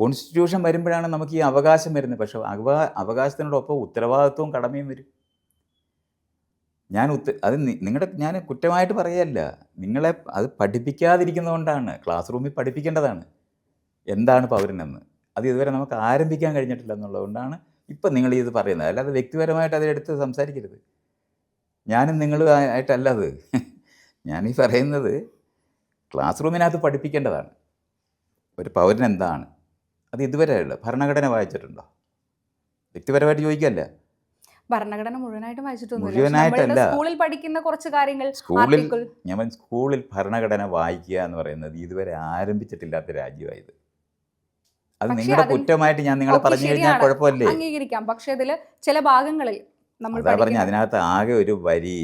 Constitution വരുമ്പോഴാണ് നമുക്ക് ഈ അവകാശം വരുന്നത്. പക്ഷേ അവകാശത്തിനോടൊപ്പം ഉത്തരവാദിത്വവും കടമയും വരും. ഞാൻ കുറ്റമായിട്ട് പറയുകയല്ല. നിങ്ങളെ അത് പഠിപ്പിക്കാതിരിക്കുന്നതുകൊണ്ടാണ്. ക്ലാസ് റൂമിൽ പഠിപ്പിക്കേണ്ടതാണ് എന്താണ് പൗരനെന്ന്. അത് ഇതുവരെ നമുക്ക് ആരംഭിക്കാൻ കഴിഞ്ഞിട്ടില്ല എന്നുള്ളതുകൊണ്ടാണ് ഇപ്പം നിങ്ങൾ ഇത് പറയുന്നത്. അല്ലാതെ വ്യക്തിപരമായിട്ട് അതെടുത്ത് സംസാരിക്കരുത്. ഞാനും നിങ്ങളും ആയിട്ടല്ല അത്. ഞാനീ പറയുന്നത് ക്ലാസ് റൂമിനകത്ത് പഠിപ്പിക്കേണ്ടതാണ് ഒരു പൗരൻ എന്താണ്. അത് ഇതുവരെ ഉള്ള ഭരണഘടന വായിച്ചിട്ടുണ്ടോ? വ്യക്തിപരമായിട്ട് ചോദിക്കല്ല. ഭരണഘടന മുഴുവനായിട്ടും വായിച്ചിട്ടൊന്നുമില്ല. സ്കൂളിൽ പഠിക്കുന്ന കുറച്ച് കാര്യങ്ങൾ. സ്കൂളിൽ ഭരണഘടന വായിക്കുക എന്ന് പറയുന്നത് ഇതുവരെ ആരംഭിച്ചിട്ടില്ലാത്ത രാജ്യമായത്. അത് നിങ്ങളുടെ കുറ്റമായിട്ട് ഞാൻ നിങ്ങളെ പറഞ്ഞു കഴിഞ്ഞാൽ കുഴപ്പമല്ലേ? അംഗീകരിക്കാം. പക്ഷേ അതിൽ ചില ഭാഗങ്ങളിൽ അതാ പറഞ്ഞ അതിനകത്ത് ആകെ ഒരു വരി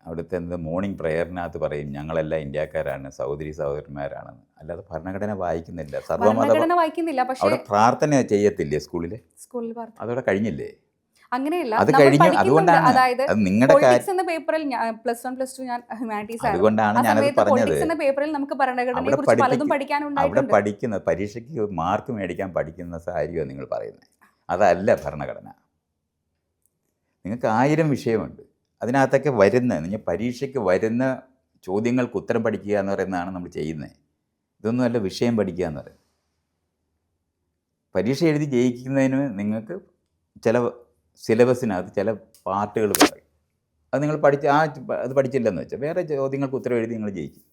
അവിടുത്തെ മോർണിംഗ് പ്രയറിനകത്ത് പറയും ഞങ്ങളെല്ലാം ഇന്ത്യക്കാരാണ്, സഹോദരന്മാരാണെന്ന്. അല്ലാതെ ഭരണഘടന വായിക്കുന്നില്ല. സർവ്വമത വായിക്കുന്നില്ല. പക്ഷേ അവിടെ പ്രാർത്ഥന ചെയ്യത്തില്ലേ സ്കൂളിൽ? അതോടെ കഴിഞ്ഞില്ലേ? അങ്ങനെയല്ല, അത് കഴിഞ്ഞു. അതുകൊണ്ടാണ് അതായത് നിങ്ങളുടെ പേപ്പറിൽ +1 ഞാൻ ഹ്യൂമാനിറ്റീസ് ആണ്. അതുകൊണ്ടാണ് ഞാനത് പറഞ്ഞത്. പേപ്പറിൽ നമുക്ക് ഭരണഘടനയെക്കുറിച്ച് പലതും പഠിക്കാനുണ്ടായിട്ടുണ്ട്. അവിടെ പഠിക്കുന്ന പരീക്ഷയ്ക്ക് മാർക്ക് മേടിക്കാൻ പഠിക്കുന്ന കാര്യമാണ് നിങ്ങൾ പറയുന്നത്. അതല്ല ഭരണഘടന. നിങ്ങൾക്ക് 1000 വിഷയമുണ്ട്. അതിനകത്തൊക്കെ നിങ്ങൾ പരീക്ഷയ്ക്ക് വരുന്ന ചോദ്യങ്ങൾക്ക് ഉത്തരം പഠിക്കുക എന്ന് പറയുന്നതാണ് നമ്മൾ ചെയ്യുന്നത്. ഇതൊന്നുമല്ല വിഷയം പഠിക്കുക എന്ന് പറയുന്നത്. പരീക്ഷ എഴുതി ജയിക്കുന്നതിന് നിങ്ങൾക്ക് ചില സിലബസിനകത്ത് ചില പാർട്ടുകൾ പറയും. അത് നിങ്ങൾ അത് പഠിച്ചില്ലെന്ന് വെച്ചാൽ വേറെ ചോദ്യങ്ങൾക്ക് ഉത്തരം എഴുതി നിങ്ങൾ ജയിക്കും.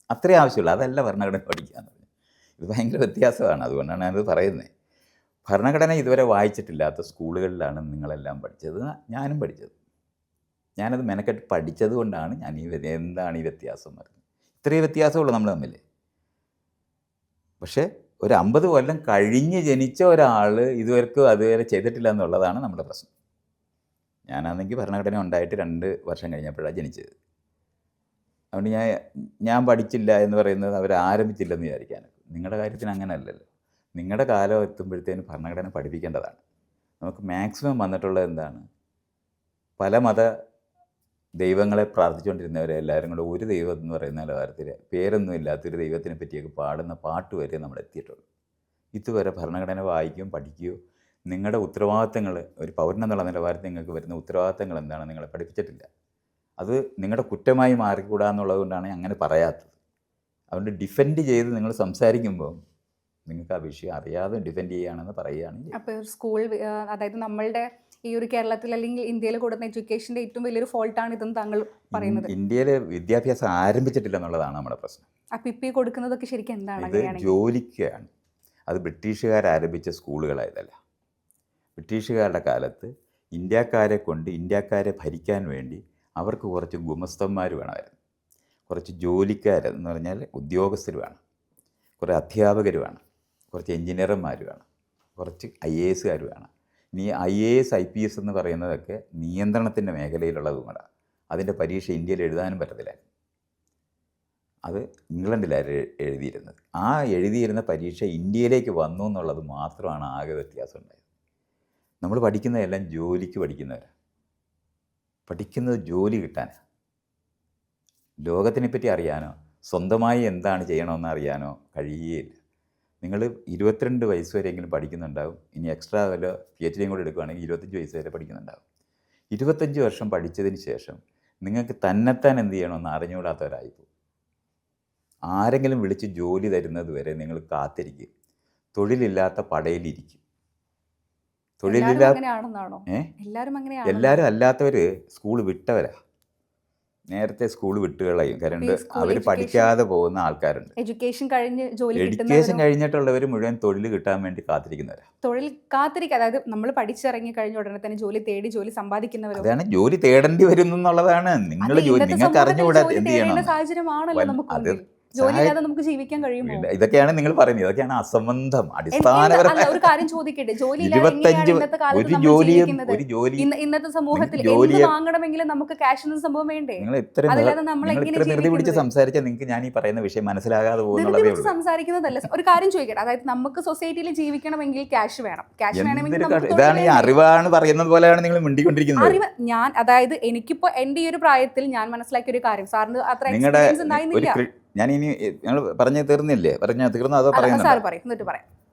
അത്രേ ആവശ്യമുള്ളൂ. അതല്ല ഭരണഘടന പഠിക്കുക എന്ന് പറഞ്ഞാൽ. ഇത് ഭയങ്കര വ്യത്യാസമാണ്. അതുകൊണ്ടാണ് ഞാനത് പറയുന്നത്. ഭരണഘടന ഇതുവരെ വായിച്ചിട്ടില്ലാത്ത സ്കൂളുകളിലാണ് നിങ്ങളെല്ലാം പഠിച്ചത്, ഞാനും പഠിച്ചത്. ഞാനത് മെനക്കെട്ട് പഠിച്ചത് കൊണ്ടാണ് ഞാൻ എന്താണ് ഈ വ്യത്യാസം എന്ന് പറയുന്നത്. ഇത്രയും വ്യത്യാസമുള്ളൂ നമ്മൾ തമ്മിൽ. പക്ഷേ ഒരു 50 കൊല്ലം കഴിഞ്ഞ് ജനിച്ച ഒരാൾ ഇതുവരെക്കും അതുവരെ ചെയ്തിട്ടില്ല എന്നുള്ളതാണ് നമ്മുടെ പ്രശ്നം. ഞാനാണെങ്കിൽ ഭരണഘടന ഉണ്ടായിട്ട് 2 വർഷം കഴിഞ്ഞപ്പോഴാണ് ജനിച്ചത്. അതുകൊണ്ട് ഞാൻ പഠിച്ചില്ല എന്ന് പറയുന്നത് അവർ ആരംഭിച്ചില്ലെന്ന് വിചാരിക്കാനൊക്കെ. നിങ്ങളുടെ കാര്യത്തിന് അങ്ങനെ അല്ലല്ലോ. നിങ്ങളുടെ കാലം എത്തുമ്പോഴത്തേനും ഭരണഘടന പഠിപ്പിക്കേണ്ടതാണ്. നമുക്ക് മാക്സിമം വന്നിട്ടുള്ളത് എന്താണ്? പല മത ദൈവങ്ങളെ പ്രാർത്ഥിച്ചുകൊണ്ടിരുന്നവരെ എല്ലാവരും കൂടെ ഒരു ദൈവം എന്ന് പറയുന്ന കാര്യത്തിൽ പേരൊന്നും ഇല്ലാത്തൊരു ദൈവത്തിനെ പറ്റിയൊക്കെ പാടുന്ന പാട്ട് വരെ നമ്മൾ എത്തിയിട്ടുള്ളൂ. ഇതുവരെ ഭരണഘടന വായിക്കുകയും പഠിക്കുകയോ നിങ്ങളുടെ ഉത്തരവാദിത്തങ്ങൾ ഒരു പൗരനെന്നുള്ള നിലവാരത്തിൽ നിങ്ങൾക്ക് വരുന്ന ഉത്തരവാദിത്തങ്ങൾ എന്താണെന്ന് നിങ്ങളെ പഠിപ്പിച്ചിട്ടില്ല. അത് നിങ്ങളുടെ കുറ്റമായി മാറിക്കൂടാ എന്നുള്ളത് കൊണ്ടാണ് അങ്ങനെ പറയാത്തത്. അതുകൊണ്ട് ഡിഫെൻഡ് ചെയ്ത് നിങ്ങൾ സംസാരിക്കുമ്പോൾ നിങ്ങൾക്ക് ആ വിഷയം അറിയാതെ ഡിഫെൻഡ് ചെയ്യുകയാണെന്ന് പറയുകയാണെങ്കിൽ അപ്പോൾ സ്കൂൾ അതായത് നമ്മളുടെ ഈ ഒരു കേരളത്തിൽ അല്ലെങ്കിൽ ഇന്ത്യയിൽ കൊടുക്കുന്ന എഡ്യൂക്കേഷൻ്റെ ഏറ്റവും വലിയൊരു ഫോൾട്ടാണ് ഇതെന്ന് താങ്കൾ പറയുന്നത്. ഇന്ത്യയിൽ വിദ്യാഭ്യാസം ആരംഭിച്ചിട്ടില്ല എന്നുള്ളതാണ് നമ്മുടെ പ്രശ്നം. അപ്പോൾ ഇപ്പോൾ കൊടുക്കുന്നതൊക്കെ ശരിക്കും എന്താണ്? ഇത് ജോലിക്കാണ്. അത് ബ്രിട്ടീഷുകാർ ആരംഭിച്ച സ്കൂളുകളായതല്ല. ബ്രിട്ടീഷുകാരുടെ കാലത്ത് ഇന്ത്യക്കാരെ ഭരിക്കാൻ വേണ്ടി അവർക്ക് കുറച്ച് ഗുമസ്തന്മാർ വേണമായിരുന്നു. കുറച്ച് ജോലിക്കാരെന്ന് പറഞ്ഞാൽ ഉദ്യോഗസ്ഥർ വേണം, കുറേ അധ്യാപകർ വേണം, കുറച്ച് എൻജിനീയർമാർ വേണം, കുറച്ച് IAS വേണം. ഇനി IAS IPS എന്ന് പറയുന്നതൊക്കെ നിയന്ത്രണത്തിൻ്റെ മേഖലയിലുള്ളത് കൂടെ. അതിൻ്റെ പരീക്ഷ ഇന്ത്യയിൽ എഴുതാനും പറ്റത്തില്ല. അത് ഇംഗ്ലണ്ടിലാണ് എഴുതിയിരുന്നത്. ആ എഴുതിയിരുന്ന പരീക്ഷ ഇന്ത്യയിലേക്ക് വന്നു എന്നുള്ളത് മാത്രമാണ് ആകെ വ്യത്യാസം ഉണ്ടായത്. നമ്മൾ പഠിക്കുന്നതെല്ലാം ജോലിക്ക് പഠിക്കുന്നവരാണ്. പഠിക്കുന്നത് ജോലി കിട്ടാനാണ്. ലോകത്തിനെപ്പറ്റി അറിയാനോ സ്വന്തമായി എന്താണ് ചെയ്യണമെന്ന് അറിയാനോ കഴിയുകയില്ല. നിങ്ങൾ 22 വയസ്സ് വരെയെങ്കിലും പഠിക്കുന്നുണ്ടാവും. ഇനി എക്സ്ട്രാ വല്ല PhD കൂടെ എടുക്കുകയാണെങ്കിൽ 25 വയസ്സ് വരെ പഠിക്കുന്നുണ്ടാവും. 25 വർഷം പഠിച്ചതിന് ശേഷം നിങ്ങൾക്ക് തന്നെത്താൻ എന്ത് ചെയ്യണമെന്ന് അറിഞ്ഞുകൂടാത്തവരായിപ്പോൾ. ആരെങ്കിലും വിളിച്ച് ജോലി തരുന്നത് വരെ നിങ്ങൾ കാത്തിരിക്കും. തൊഴിലില്ലാത്ത പടയിലിരിക്കും. എല്ലാവരും അല്ലാത്തവർ സ്കൂൾ വിട്ടവരാ. നേരത്തെ സ്കൂൾ വിട്ടുകളയും. കാരണം അവർ പഠിക്കാതെ പോകുന്ന ആൾക്കാരുണ്ട്. എഡ്യൂക്കേഷൻ കഴിഞ്ഞിട്ടുള്ളവർ മുഴുവൻ തൊഴിൽ കിട്ടാൻ വേണ്ടി കാത്തിരിക്കുന്നവരാ. അതായത് നമ്മൾ പഠിച്ചിറങ്ങി കഴിഞ്ഞ ഉടനെ തന്നെ ജോലി തേടി ജോലി സമ്പാദിക്കുന്നവർ. അതാണ് ജോലി തേടേണ്ടി വരുന്നു എന്നുള്ളതാണ്. നിങ്ങൾക്ക് അറിഞ്ഞുകൂടാ എന്ത് ചെയ്യണം. സാഹചര്യമാണല്ലോ നമുക്ക്. ജോലിയില്ലാതെ നമുക്ക് ജീവിക്കാൻ കഴിയുമോ? ഇതൊക്കെയാണ് നിങ്ങൾ പറയുന്നത്. ഇതൊക്കെയാണ് അസംബന്ധം. അടിസ്ഥാനപരമായ ഒരു കാര്യം ചോദിക്കട്ടെ, ഇന്നത്തെ സമൂഹത്തിൽ എന്ത് വാങ്ങണമെങ്കിലും നമുക്ക് ക്യാഷ് സംഭവം വേണ്ടേ? ധൃതി പിടിച്ച് സംസാരിച്ചാൽ നിങ്ങൾക്ക് ഞാൻ ഈ പറയുന്ന വിഷയം മനസ്സിലാകാതെ പോകുന്നുള്ളതേ ഉള്ളൂ. സംസാരിക്കുന്നതല്ല. ഒരു കാര്യം ചോദിക്കട്ടെ, അതായത് നമുക്ക് സൊസൈറ്റിയിൽ ജീവിക്കണമെങ്കിൽ ക്യാഷ് വേണം. ക്യാഷ് വേണമെങ്കിൽ ഇതാണ് ഈ അറിവാണ് പറയുന്നത് പോലെയാണ് നിങ്ങൾ മിണ്ടിക്കൊണ്ടിരിക്കുന്നത്. അറിവ് അതായത് എനിക്കിപ്പോ എന്റെ ഈ ഒരു പ്രായത്തിൽ ഞാൻ മനസ്സിലാക്കിയ ഒരു കാര്യം, സാറിന് അത്ര എക്സ്പീരിയൻസ് ഉണ്ടായിരുന്നില്ല. ഞാനിനി നിങ്ങൾ പറഞ്ഞു തീർന്നില്ലേ? തീർന്നോ അതോ പറയുന്നത്? സാർ പറയും, എന്നിട്ട് പറയാം.